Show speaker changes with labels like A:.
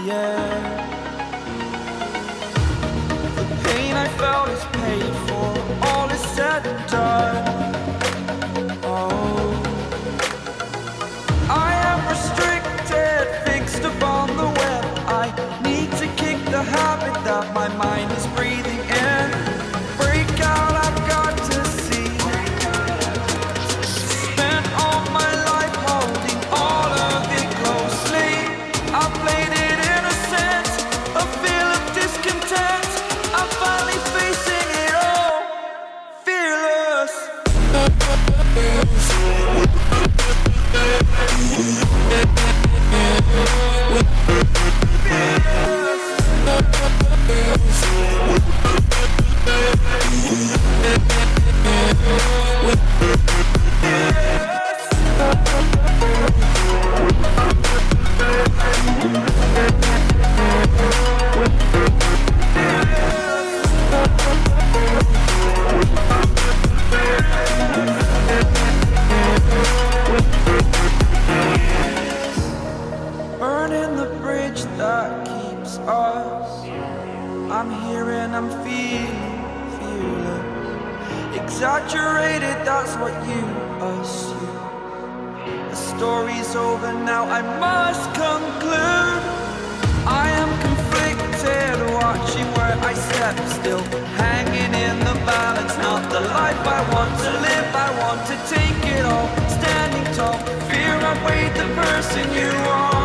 A: yeah. The pain I felt is paid for, all is said and done. Oh, I am restricted, fixed upon the web. I need to kick the habit that my mind is breathing in. Break out, I've got to see. Spent all my life holding all of it closely. I played it innocent, a feel of discontent. I'm finally facing it all, fearless. Burning the bridge that keeps us. I'm here and I'm feeling fearless. Exaggerated, that's what you assume. The story's over now, I must conclude. I am conflicted, watching where I step still, hanging in the balance. Not the life I want to live, I want to take it all. Standing tall, fear I weighed the person you are.